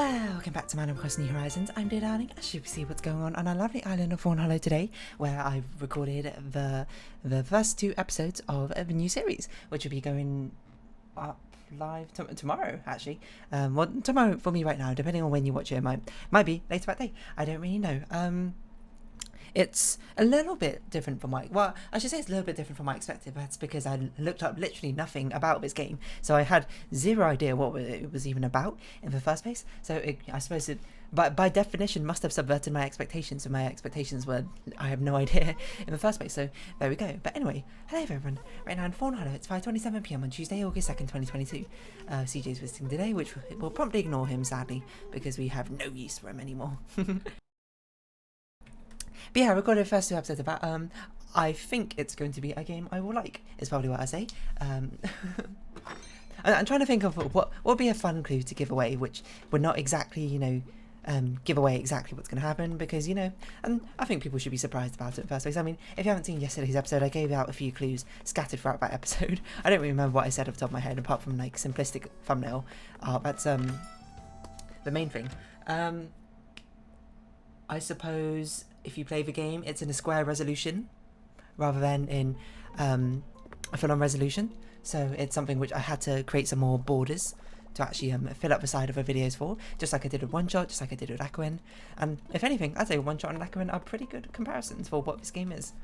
Welcome back to Man Across New Horizons. I'm dear darling. As you can see what's going on our lovely island of Fawnhollow today, where I've recorded the first 2 episodes of a new series, which will be going up live tomorrow, actually. Well, tomorrow for me right now, depending on when you watch it, might be later that day. I don't really know. It's a little bit different from well, I should say it's a little bit different from my expected. That's because I looked up literally nothing about this game, so I had zero idea what it was even about in the first place. So I suppose it, by definition, must have subverted my expectations. So my expectations were, I have no idea in the first place. So there we go. But anyway, hello everyone. Right now in Fawnhallow, it's 5:27 PM on Tuesday, August 2nd, 2022. CJ's visiting today, which we'll promptly ignore him, sadly, because we have no use for him anymore. But yeah, I recorded the first 2 episodes about, I think it's going to be a game I will like, is probably what I say. I'm trying to think of what would be a fun clue to give away, which would not exactly, give away exactly what's going to happen, because, and I think people should be surprised about it in the first place. I mean, if you haven't seen yesterday's episode, I gave out a few clues scattered throughout that episode. I don't really remember what I said off the top of my head, apart from, simplistic thumbnail art. That's, the main thing. I suppose if you play the game, it's in a square resolution rather than in a full-on resolution. So it's something which I had to create some more borders to actually fill up the side of the videos for, just like I did with One Shot, just like I did with ACNH. And if anything, I'd say One Shot and ACNH are pretty good comparisons for what this game is.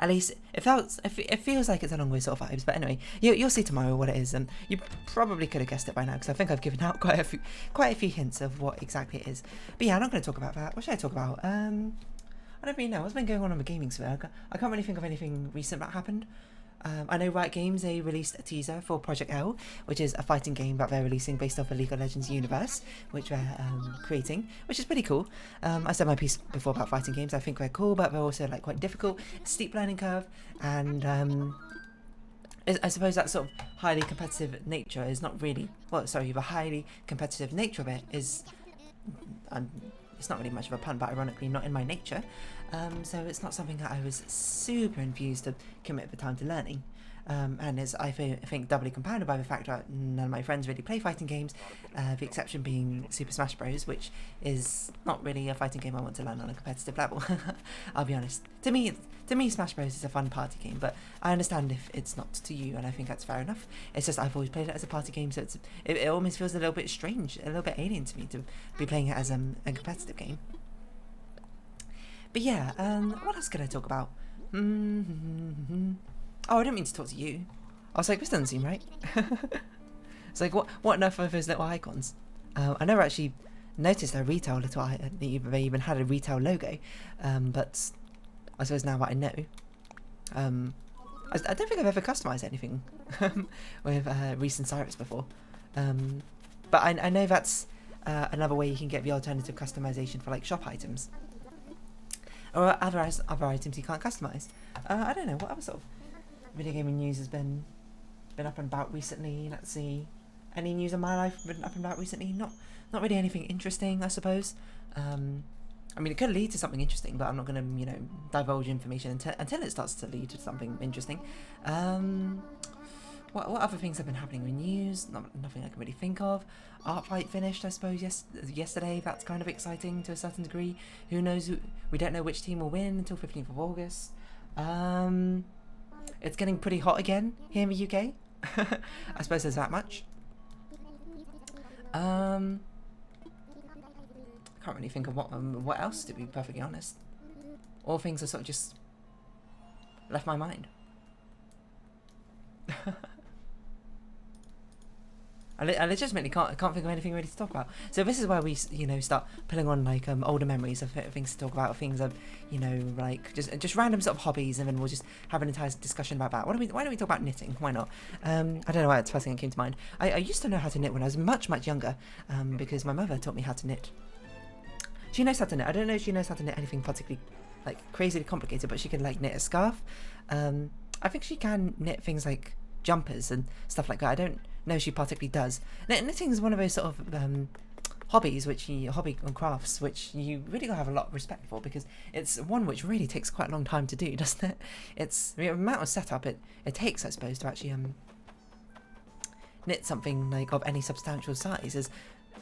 At least it feels like it's along with sort of vibes. But anyway, you'll see tomorrow what it is, and you probably could have guessed it by now, because I think I've given out quite a few hints of what exactly it is. But yeah, I'm not going to talk about that. What should I talk about? I don't really know. What's been going on the gaming sphere? I can't really think of anything recent that happened. I know Riot Games, they released a teaser for Project L, which is a fighting game that they're releasing based off the League of Legends universe, which they're creating, which is pretty cool. I said my piece before about fighting games. I think they're cool, but they're also quite difficult, steep learning curve, and I suppose that sort of highly competitive nature is not really, the highly competitive nature of it is, it's not really much of a pun, but ironically not in my nature. So it's not something that I was super enthused to commit the time to learning. And is, I think, doubly compounded by the fact that none of my friends really play fighting games, the exception being Super Smash Bros., which is not really a fighting game I want to learn on a competitive level. I'll be honest. To me, Smash Bros. Is a fun party game, but I understand if it's not to you, and I think that's fair enough. It's just I've always played it as a party game, so it almost feels a little bit strange, a little bit alien to me to be playing it as a competitive game. But yeah, what else could I talk about? Oh, I didn't mean to talk to you. I was like, this doesn't seem right. It's like, what on earth are those little icons? I never actually noticed their retail little they even had a retail logo, but I suppose now that I know. I don't think I've ever customized anything with Reese and Cyrus before. But I know that's another way you can get the alternative customization for shop items. Or other items you can't customize. I don't know, what other sort of video gaming news has been up and about recently? Let's see. Any news in my life been up and about recently? Not really anything interesting, I suppose. I mean, it could lead to something interesting, but I'm not going to, divulge information until it starts to lead to something interesting. What other things have been happening with news? Nothing I can really think of. Art Fight finished, I suppose, yesterday. That's kind of exciting to a certain degree. Who knows? We don't know which team will win until 15th of August. It's getting pretty hot again here in the UK. I suppose there's that much. Can't really think of what else, to be perfectly honest. All things have sort of just left my mind. I legitimately can't think of anything really to talk about. So this is where we, start pulling on older memories of things to talk about, things of, just random sort of hobbies, and then we'll just have an entire discussion about that. Why don't we talk about knitting? Why not? I don't know why it's the first thing that came to mind. I used to know how to knit when I was much younger, because my mother taught me how to knit. She knows how to knit. I don't know if she knows how to knit anything particularly crazily complicated, but she can knit a scarf. I think she can knit things like jumpers and stuff like that. I don't know if she particularly does. Knitting is one of those sort of hobbies, hobby and crafts, which you really gotta have a lot of respect for, because it's one which really takes quite a long time to do, doesn't it? It's the amount of setup it takes, I suppose, to actually knit something like of any substantial size is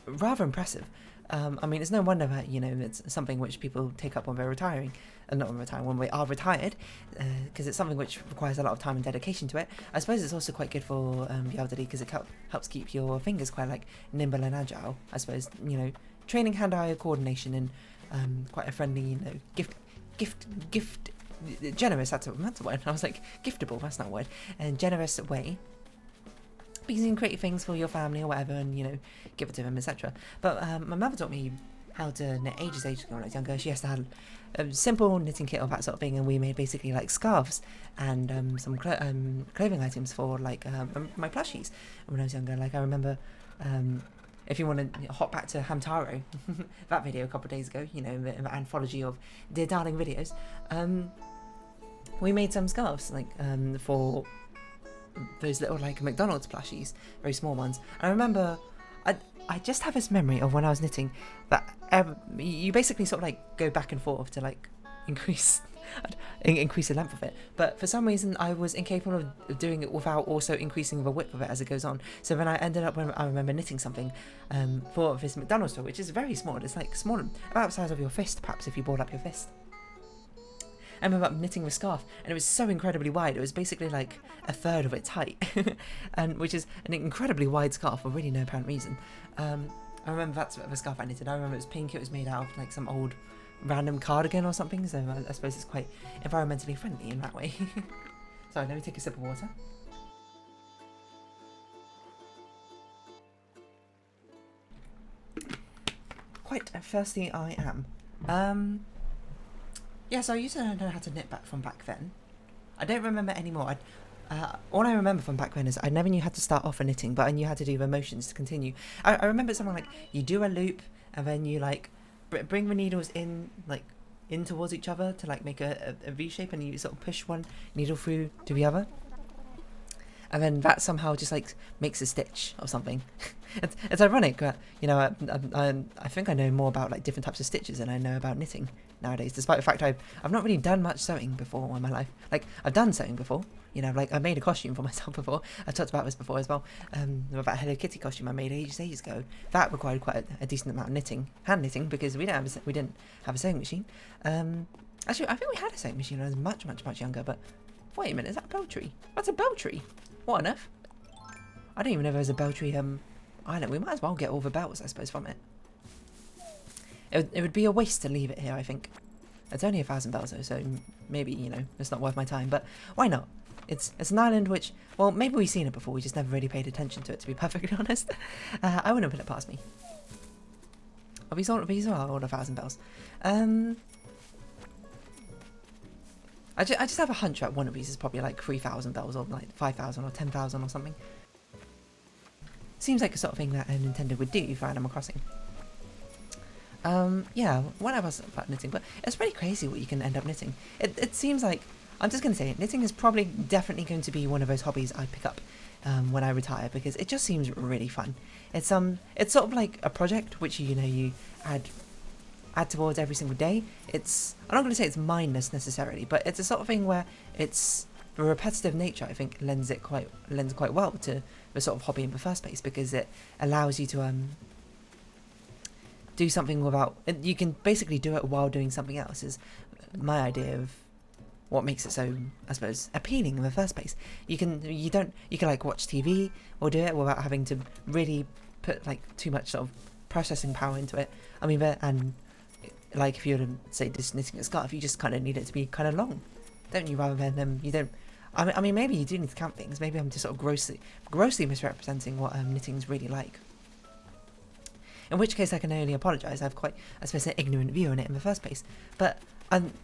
rather impressive. I mean, it's no wonder that, you know, it's something which people take up when they're retiring, and not when retiring, when we are retired, because it's something which requires a lot of time and dedication to it. I suppose it's also quite good for the elderly, because it helps keep your fingers quite like nimble and agile. I suppose, you know, training hand-eye coordination and quite a friendly, you know, gift generous. That's a word. I was like giftable. That's not a word. And generous way. Because you can create things for your family or whatever, and, you know, give it to them, etc. But my mother taught me how to knit ages ago when I was younger. She has to have a simple knitting kit or that sort of thing, and we made basically like scarves and some clothing items for like my plushies when I was younger. Like I remember, if you want to hop back to Hamtaro, that video a couple of days ago, you know, the anthology of Dear Darling videos, we made some scarves like for those little like McDonald's plushies, very small ones. I remember, I just have this memory of when I was knitting that you basically sort of like go back and forth to like increase the length of it, but for some reason I was incapable of doing it without also increasing the width of it as it goes on. So then I ended up, when I remember knitting something for this McDonald's store, which is very small. It's like small, about the size of your fist, perhaps, if you balled up your fist. I remember knitting the scarf, and it was so incredibly wide. It was basically like a third of its height, and which is an incredibly wide scarf for really no apparent reason. I remember that's the scarf I knitted. I remember it was pink. It was made out of like some old random cardigan or something. So I suppose it's quite environmentally friendly in that way. Sorry, let me take a sip of water. Quite thirsty I am. Yeah, so I used to know how to knit from back then. I don't remember anymore. All I remember from back then is I never knew how to start off a knitting, but I knew how to do the motions to continue. I remember something like you do a loop, and then you like bring the needles in towards each other to like make a V shape, and you sort of push one needle through to the other, and then that somehow just like makes a stitch or something. It's ironic, but you know, I think I know more about like different types of stitches than I know about knitting nowadays, despite the fact I've not really done much sewing before in my life. Like I've done sewing before, you know, like I made a costume for myself before. I've talked about this before as well, about a Hello Kitty costume I made ages ago. That required quite a decent amount of knitting, hand knitting, because we didn't have a sewing machine. Actually, I think we had a sewing machine when I was much younger. But wait a minute, is that a bell tree? That's a bell tree. What on earth? I don't even know if there's a bell tree island. We might as well get all the bells, I suppose, from it. It would be a waste to leave it here, I think. It's only 1,000 bells though, so maybe, you know, it's not worth my time, but why not? It's an island which, well, maybe we've seen it before, we just never really paid attention to it, to be perfectly honest. I wouldn't put it past me. Oh, these are all 1,000 bells. I just have a hunch that one of these is probably like 3,000 bells, or like 5,000 or 10,000 or something. Seems like a sort of thing that Nintendo would do for Animal Crossing. Yeah, one of us about knitting, but it's pretty crazy what you can end up knitting. It seems like, I'm just going to say it, knitting is probably definitely going to be one of those hobbies I pick up when I retire, because it just seems really fun. It's sort of like a project which, you know, you add towards every single day. I'm not going to say it's mindless necessarily, but it's a sort of thing where the repetitive nature, I think, lends quite well to the sort of hobby in the first place, because it allows you to do something you can basically do it while doing something else, is my idea of what makes it so, I suppose, appealing in the first place. You can like watch TV or do it without having to really put like too much sort of processing power into it. I mean, and like if you were to say just knitting a scarf, you just kind of need it to be kind of long, don't you? Rather than you don't. I mean, maybe you do need to count things. Maybe I'm just sort of grossly misrepresenting what knitting's really like. In which case, I can only apologise. I have quite, I suppose, an ignorant view on it in the first place. But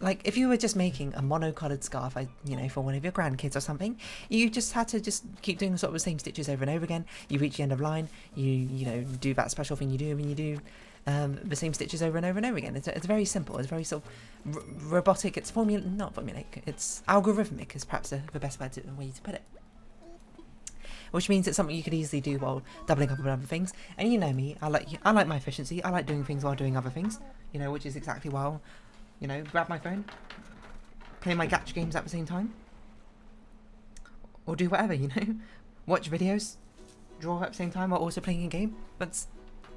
like, if you were just making a mono-coloured scarf, you know, for one of your grandkids or something, you just had to just keep doing sort of the same stitches over and over again. You reach the end of line, you know, do that special thing you do when you do the same stitches over and over and over again. It's very simple. It's very sort of robotic. It's not formulaic. It's algorithmic is perhaps the best way to put it. Which means it's something you could easily do while doubling up on other things. And you know me, I like my efficiency. I like doing things while doing other things. You know, which is exactly why I'll, you know, grab my phone, play my gacha games at the same time, or do whatever, you know, watch videos, draw at the same time while also playing a game. But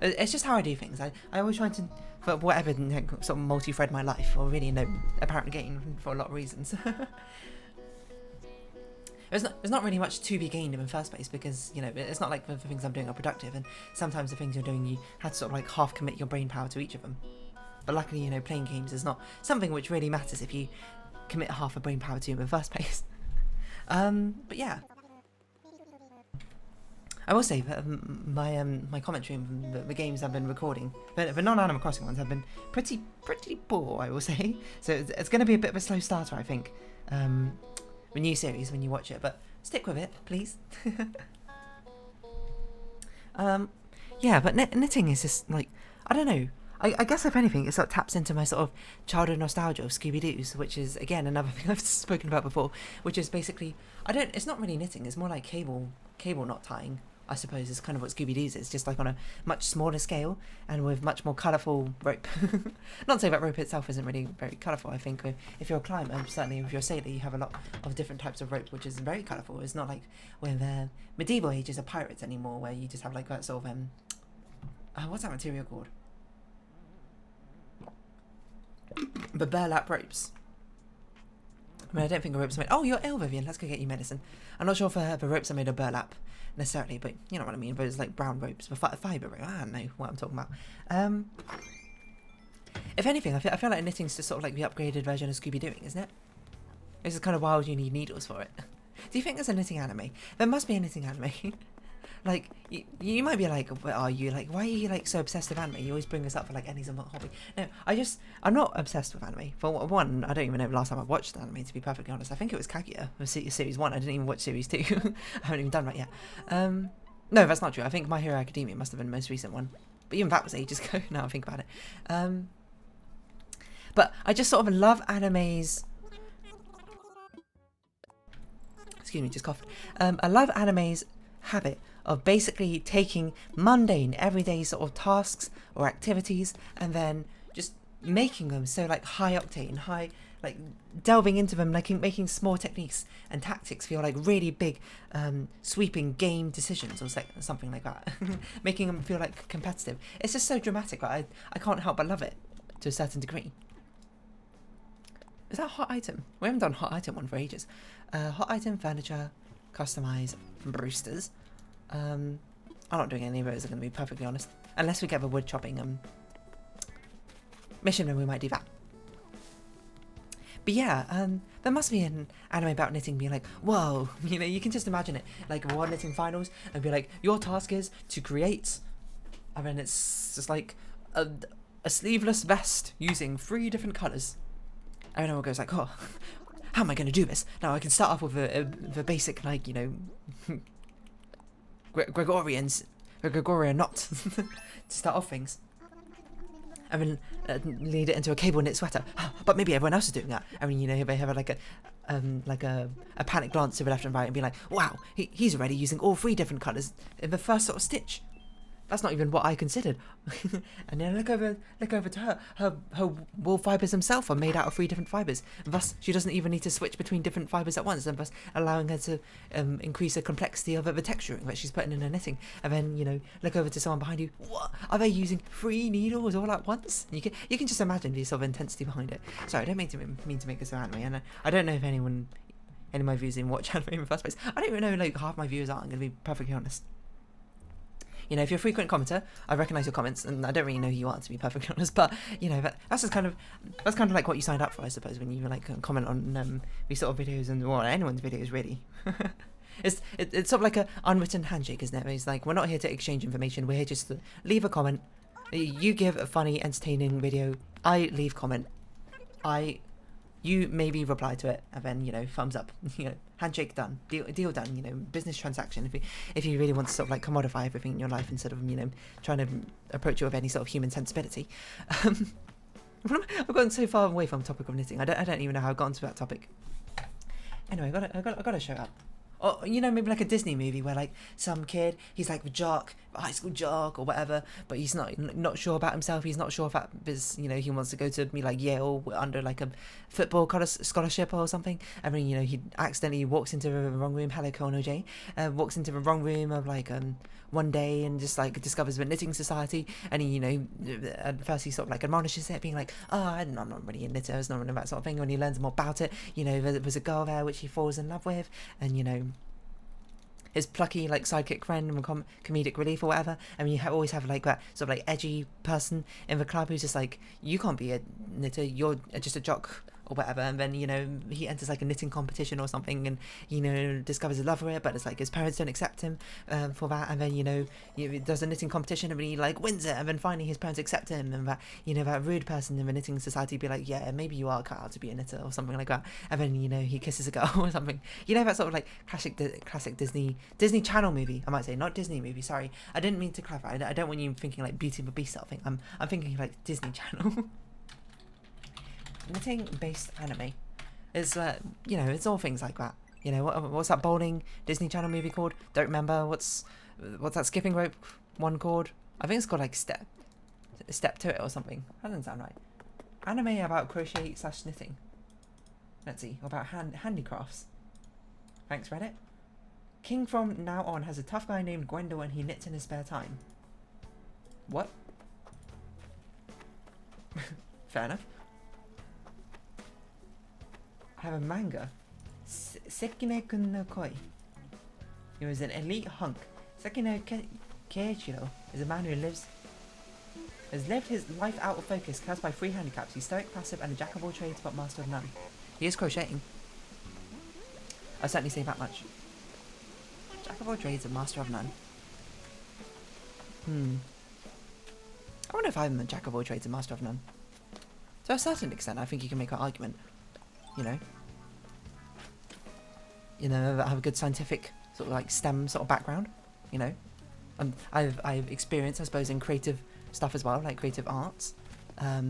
it's just how I do things. I always try to, for whatever sort of multi-thread my life, or really no apparent gain for a lot of reasons. There's not really much to be gained in the first place, because, you know, it's not like the things I'm doing are productive, and sometimes the things you're doing, you have to sort of like half commit your brain power to each of them. But luckily, you know, playing games is not something which really matters if you commit half a brain power to in the first place. But yeah. I will say that my commentary on the games I've been recording, the non-Animal Crossing ones, have been pretty poor, I will say. So it's going to be a bit of a slow starter, I think. The new series when you watch it, but stick with it, please. Yeah, but knitting is just like, I don't know. I guess if anything, it sort of taps into my sort of childhood nostalgia of Scooby-Doo's, which is again another thing I've spoken about before, which is basically it's not really knitting, it's more like cable knot tying, I suppose, is kind of what Scooby-Doo's is, just like on a much smaller scale and with much more colourful rope. Not to say that rope itself isn't really very colourful. I think if you're a climber, certainly if you're a sailor, you have a lot of different types of rope, which is very colourful. It's not like with medieval ages of pirates anymore, where you just have like that sort of what's that material called? The burlap ropes. I mean, I don't think the ropes are made. Oh, you're ill, Vivian. Let's go get you medicine. I'm not sure if the ropes are made of burlap necessarily, but you know what I mean. But it's like brown ropes, the fibre rope. I don't know what I'm talking about. If anything, I feel like knitting's just sort of like the upgraded version of Scooby-Dooing, isn't it? This is kind of wild. You need needles for it. Do you think there's a knitting anime? There must be a knitting anime. Like, you might be like, what are you, like, why are you, like, so obsessed with anime? You always bring this up for, like, any sort of hobby. No, I'm not obsessed with anime. For one, I don't even know the last time I watched anime, to be perfectly honest. I think it was Kaguya, Series 1. I didn't even watch Series 2. I haven't even done that yet. No, that's not true. I think My Hero Academia must have been the most recent one. But even that was ages ago, now I think about it. But I just sort of love anime's... Excuse me, just coughed. I love anime's habit of basically taking mundane, everyday sort of tasks or activities and then just making them so like high octane, like delving into them, like making small techniques and tactics feel like really big, sweeping game decisions or something like that. Making them feel like competitive. It's just so dramatic, but I can't help but love it to a certain degree. Is that a hot item? We haven't done hot item one for ages. Hot item, furniture, customize from Brewster's. I'm not doing any of those, I'm going to be perfectly honest. Unless we get the wood chopping mission, then we might do that. But yeah, there must be an anime about knitting being like, whoa, you know, you can just imagine it. Like World Knitting Finals, and be like, your task is to create, and then it's just like a sleeveless vest using 3 different colours. And everyone goes like, oh, how am I going to do this? Now I can start off with the basic, like, you know, Gregorian knot to start off things, and then lead it into a cable knit sweater. But maybe everyone else is doing that. I mean, you know, they have like a panic glance to the left and right and be like, wow, he's already using all 3 different colours in the first sort of stitch. That's not even what I considered. And then look over to her. Her wool fibres themselves are made out of 3 different fibres. Thus, she doesn't even need to switch between different fibres at once, and thus allowing her to increase the complexity of the texturing that she's putting in her knitting. And then, you know, look over to someone behind you. What? Are they using 3 needles all at once? You can just imagine the sort of intensity behind it. Sorry, I don't mean to make this so anime, and I don't know if any of my viewers even watch anime in the first place. I don't even know like half my viewers are. I'm going to be perfectly honest. You know, if you're a frequent commenter, I recognise your comments, and I don't really know who you are, to be perfectly honest. But you know, that's kind of like what you signed up for, I suppose, when you like comment on these sort of videos and anyone's videos really. It's sort of like a unwritten handshake, isn't it? It's like, we're not here to exchange information. We're here just to leave a comment. You give a funny, entertaining video. I leave comment. You maybe reply to it, and then, you know, thumbs up. You know, handshake done, deal done. You know, business transaction. If you really want to sort of like commodify everything in your life instead of, you know, trying to approach it with any sort of human sensibility. I've gotten so far away from the topic of knitting. I don't even know how I've gotten to that topic. Anyway, I gotta show up. Or, you know, maybe like a Disney movie where like some kid, he's like the jock, high school jock or whatever, but he's not sure about himself. He's not sure if that is, you know, he wants to go to be like Yale under like a football scholarship or something. I mean, you know, he accidentally walks into the wrong room. Hello, Colonel J. Walks into the wrong room of like one day and just like discovers the knitting society, and he, you know, at first he sort of like admonishes it, being like, oh, I'm not really a knitter, it's not really that sort of thing. When he learns more about it, you know, there's a girl there which he falls in love with, and you know, his plucky like sidekick friend and comedic relief or whatever. I mean, you always have like that sort of like edgy person in the club who's just like, you can't be a knitter, you're just a jock or whatever. And then, you know, he enters like a knitting competition or something, and, you know, discovers his love for it, but it's like his parents don't accept him for that. And then, you know, he does a knitting competition and he like wins it, and then finally his parents accept him, and that, you know, that rude person in the knitting society be like, yeah, maybe you are cut out to be a knitter or something like that. And then, you know, he kisses a girl or something, you know, that sort of like classic Disney Channel movie, I might say, not Disney movie, sorry, I didn't mean to clarify. I don't want you thinking like Beauty and the Beast sort of thing. I'm thinking like Disney Channel. Knitting based anime is you know, it's all things like that. You know, what's that bowling Disney Channel movie called? Don't remember. What's that skipping rope one called? I think it's called like step to it or something. That doesn't sound right. Anime about crochet / knitting. Let's see, about handicrafts. Thanks, Reddit. King from now on has a tough guy named Gwendol and he knits in his spare time. What? Fair enough. I have a manga. Sekine-kun no Koi. He was an elite hunk. Sekine Keiichiro is a man who has lived his life out of focus, cursed by 3 handicaps. He's stoic, passive, and a jack of all trades but master of none. He is crocheting. I'll certainly say that much. Jack of all trades and master of none. I wonder if I'm a jack of all trades and master of none. To a certain extent, I think you can make that argument. You know, I have a good scientific sort of like STEM sort of background. You know, I've experienced, I suppose, in creative stuff as well, like creative arts. I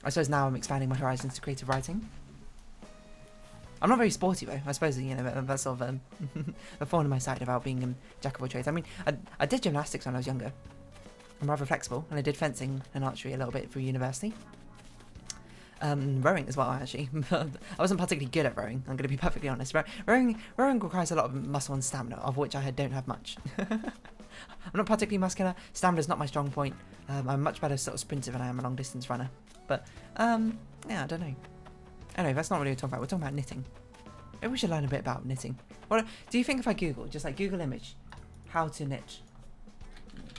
suppose now I'm expanding my horizons to creative writing. I'm not very sporty though. I suppose, you know, that's sort of a thorn in my side about being a jack of all trades. I mean, I did gymnastics when I was younger. I'm rather flexible, and I did fencing and archery a little bit through university. Rowing as well, actually. I wasn't particularly good at rowing, I'm going to be perfectly honest. Rowing requires a lot of muscle and stamina, of which I don't have much. I'm not particularly muscular, stamina's not my strong point. I'm much better sort of sprinter than I am a long distance runner. But, yeah, I don't know. Anyway, that's not what we're talking about. We're talking about knitting. Maybe we should learn a bit about knitting. What do you think if I Google, just like Google image, how to knit?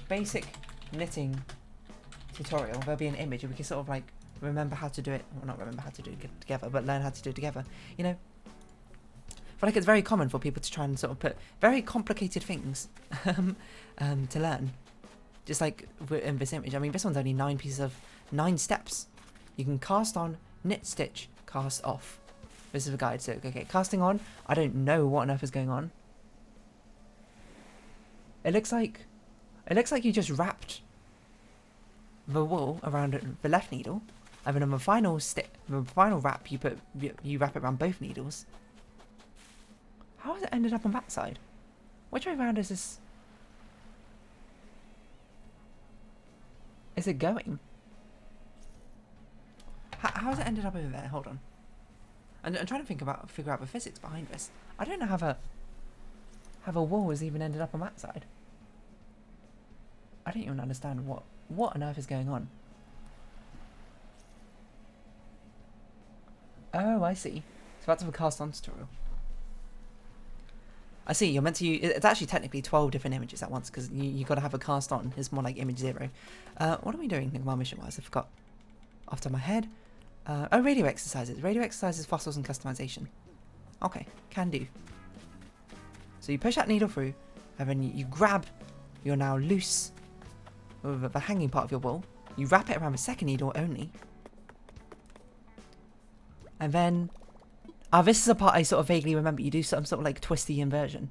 Basic knitting tutorial. There'll be an image and we can sort of like remember how to do it. Well, not remember how to do it together, but learn how to do it together. You know? I feel like it's very common for people to try and sort of put very complicated things to learn. Just like in this image. I mean, this one's only 9 steps. You can cast on, knit, stitch, cast off. This is the guide. So, okay, casting on. I don't know what on earth is going on. It looks like you just wrapped the wool around the left needle, and then on the final wrap, you wrap it around both needles. How has it ended up on that side? Which way around is this? Is it going? How has it ended up over there? Hold on. I'm trying to figure out the physics behind this. I don't know how the wall has even ended up on that side. I don't even understand what on earth is going on. Oh, I see. So that's the cast on tutorial. I see, you're meant to use, it's actually technically 12 different images at once, because you got to have a cast on. It's more like image 0. What are we doing while mission wise? I forgot. Off the top of my head. Oh, radio exercises. Radio exercises, fossils and customization. Okay, can do. So you push that needle through, and then you grab your now loose, the hanging part of your wool. You wrap it around the second needle only. And then, this is a part I sort of vaguely remember. You do some sort of like twisty inversion.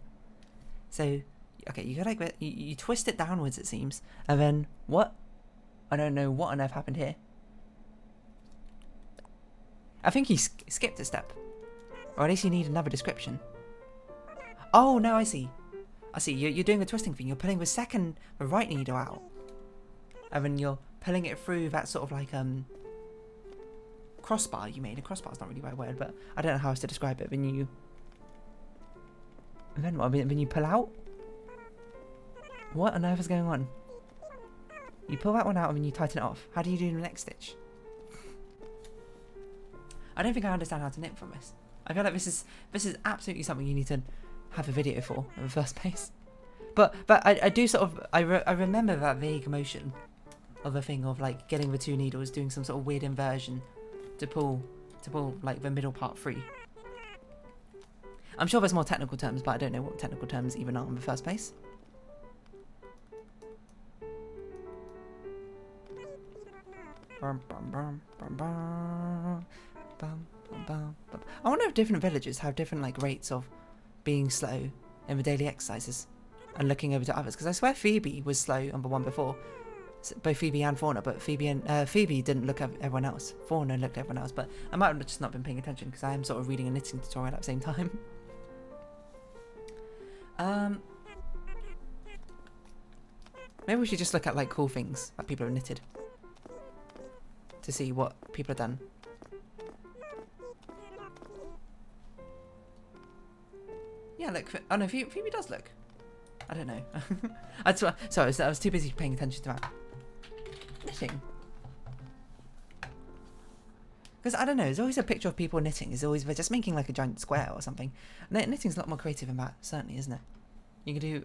So, okay, you go like that. You twist it downwards, it seems. And then, what? I don't know what on earth happened here. I think he skipped a step. Or at least you need another description. Oh, no, I see. I see. You're doing the twisting thing. You're pulling the right needle out. And then you're pulling it through that sort of like, crossbar you made. A crossbar's not really the right word, but I don't know how else to describe it. Then what? Then you pull out? What on earth is going on? You pull that one out and then you tighten it off. How do you do the next stitch? I don't think I understand how to knit from this. I feel like this is absolutely something you need to have a video for in the first place. But I do sort of I remember that vague emotion of a thing of like getting the two needles, doing some sort of weird inversion to pull like the middle part free. I'm sure there's more technical terms, but I don't know what technical terms even are in the first place. I wonder if different villages have different like rates of being slow in the daily exercises and looking over to others. Because I swear Phoebe was slow on the one before, both Phoebe and Fauna. But Phoebe didn't look at everyone else. Fauna looked at everyone else. But I might have just not been paying attention because I am sort of reading a knitting tutorial at the same time. Maybe we should just look at like cool things that people have knitted to see what people have done. Yeah, look. Oh no, Phoebe does look. I don't know. Sorry, I was too busy paying attention to that. Knitting. Because I don't know, there's always a picture of people knitting. They're just making like a giant square or something. Knitting's a lot more creative than that, certainly, isn't it? You can do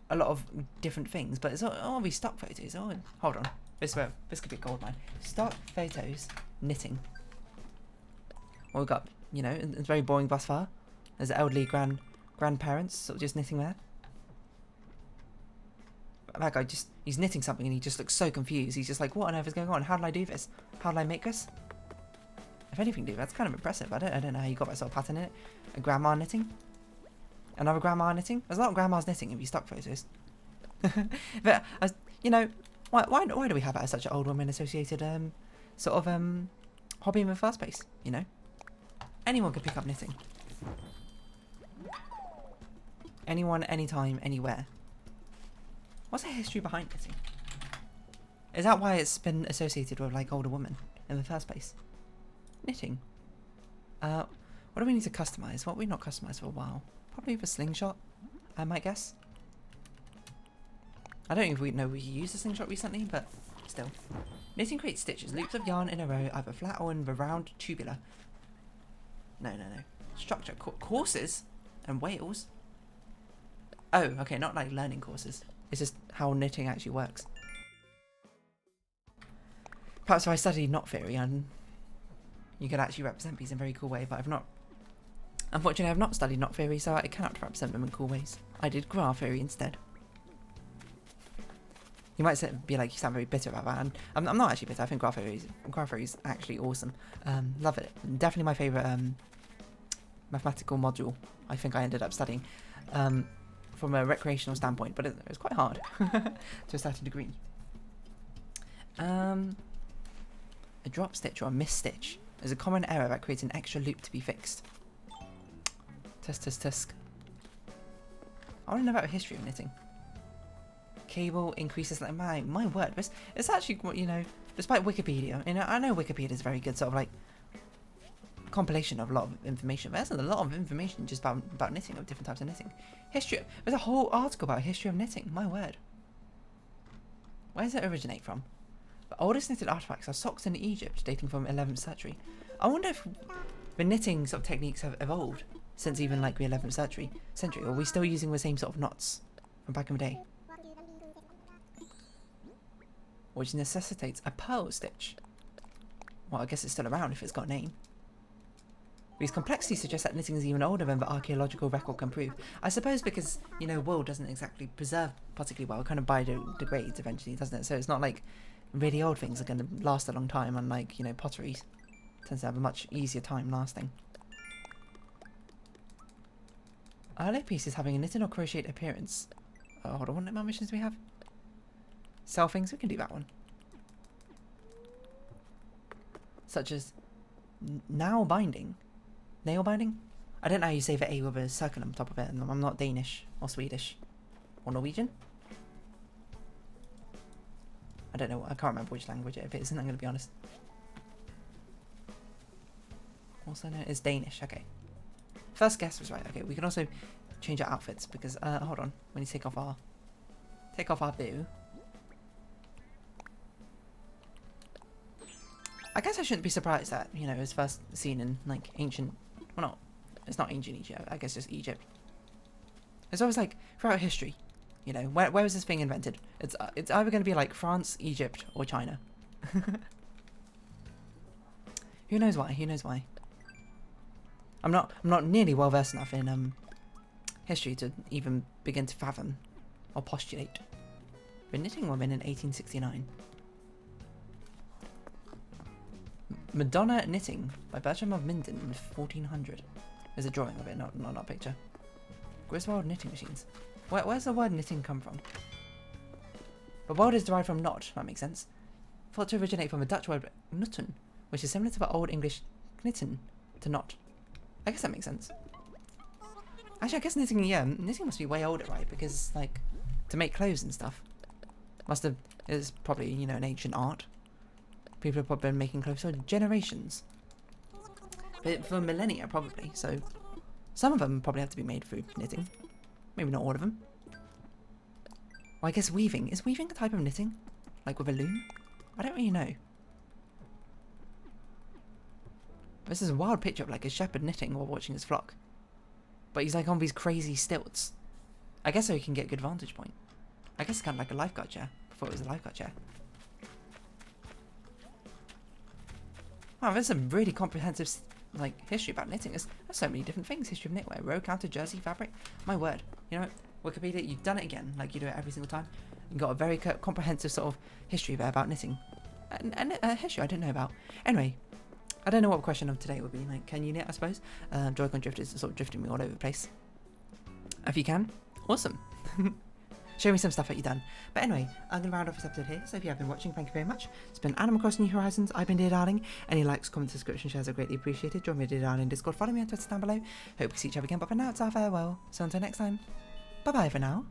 a lot of different things, but it's all these stock photos. Oh, hold on. This could be a gold mine. Stock photos, knitting. Well, we've got, you know, it's very boring thus far. There's elderly grandparents sort of just knitting there. That guy he's knitting something and he just looks so confused. He's just like, what on earth is going on? How did I do this? How did I make this? If anything, dude, that's kind of impressive. I don't know how you got that sort of pattern in it. A grandma knitting? Another grandma knitting? There's a lot of grandmas knitting in these stock photos. But, you know, why do we have that as such an old woman associated sort of hobby in the first place? You know, anyone could pick up knitting. Anyone, anytime, anywhere. What's the history behind knitting? Is that why it's been associated with like older women in the first place? Knitting. What do we need to customize? What we've not customized for a while. Probably the slingshot, I might guess. I don't even know we used the slingshot recently, but still. Knitting creates stitches, loops of yarn in a row, either flat or in the round tubular. No. Structure. Courses and whales. Oh, okay, not like learning courses. It's just how knitting actually works. Perhaps if I studied knot theory, and you could actually represent these in a very cool way, but unfortunately, I've not studied knot theory, so I cannot represent them in cool ways. I did graph theory instead. You might be like, you sound very bitter about that, and I'm not actually bitter. I think graph theory is actually awesome. Love it. Definitely my favourite mathematical module I think I ended up studying from a recreational standpoint, but it was quite hard to a certain degree. A drop stitch or a miss stitch is a common error that creates an extra loop to be fixed. Tusk. I want to know about the history of knitting. Cable increases, like my word, it's actually, you know, despite Wikipedia, you know, I know Wikipedia is very good sort of like compilation of a lot of information, but there's a lot of information just about knitting, of different types of knitting. History, there's a whole article about history of knitting, my word. Where does it originate from? The oldest knitted artifacts are socks in Egypt, dating from 11th century. I wonder if the knitting sort of techniques have evolved since even like the 11th century, or are we still using the same sort of knots from back in the day? Which necessitates a pearl stitch. Well, I guess it's still around if it's got a name. These complexities suggest that knitting is even older than the archaeological record can prove. I suppose because, you know, wool doesn't exactly preserve particularly well. It kind of biodegrades eventually, doesn't it? So it's not like really old things are going to last a long time, unlike, you know, pottery tends to have a much easier time lasting. Earlier pieces having a knitted or crocheted appearance. Oh, hold on, what more missions do we have? Sell things, we can do that one. Such as nail binding. I I don't know how you say the A with a circle on top of it, and I'm not Danish or Swedish or Norwegian. I don't know. I can't remember which language it is, and I'm going to be honest. Also, no, it's Danish. Okay. First guess was right. Okay, we can also change our outfits because hold on. We need to take off our boo. I guess I shouldn't be surprised that, you know, it was first seen in like ancient. Well, not. It's not ancient Egypt. I guess just Egypt. It's always like throughout history. You know, where was this thing invented? It's either going to be like France, Egypt, or China. Who knows why? Who knows why? I'm not nearly well versed enough in history to even begin to fathom or postulate. The knitting woman in 1869. Madonna knitting by Bertram of Minden in 1400. There's a drawing of it, not a picture. Griswold knitting machines. Where's the word knitting come from? The word is derived from knot, that makes sense. Thought to originate from the Dutch word knutten, which is similar to the Old English knitten, to knot. I guess that makes sense. Actually, I guess knitting, yeah, knitting must be way older, right? Because, like, to make clothes and stuff, is probably, you know, an ancient art. People have probably been making clothes for generations. But for millennia, probably, so some of them probably have to be made through knitting. Maybe not all of them. Well, I guess weaving. Is weaving a type of knitting? Like with a loom? I don't really know. This is a wild picture of like a shepherd knitting while watching his flock. But he's like on these crazy stilts. I guess so he can get a good vantage point. I guess it's kind of like a lifeguard chair. Before it was a lifeguard chair. Wow, there's some really comprehensive like history about knitting. There's so many different things. History of knitwear, row counter, jersey, fabric. My word. You know what? Wikipedia, you've done it again. Like you do it every single time. You've got a very comprehensive sort of history there about knitting. And history I didn't know about. Anyway, I don't know what the question of today would be. Like, can you knit, I suppose? Joy-Con Drift is sort of drifting me all over the place. If you can, awesome. Show me some stuff that you've done. But anyway, I'm going to round off this episode here. So if you have been watching, thank you very much. It's been Animal Crossing New Horizons. I've been Dear Darling. Any likes, comments, subscription, shares are greatly appreciated. Join me at Dear Darling Discord. Follow me on Twitter down below. Hope we see each other again. But for now, it's our farewell. So until next time, bye-bye for now.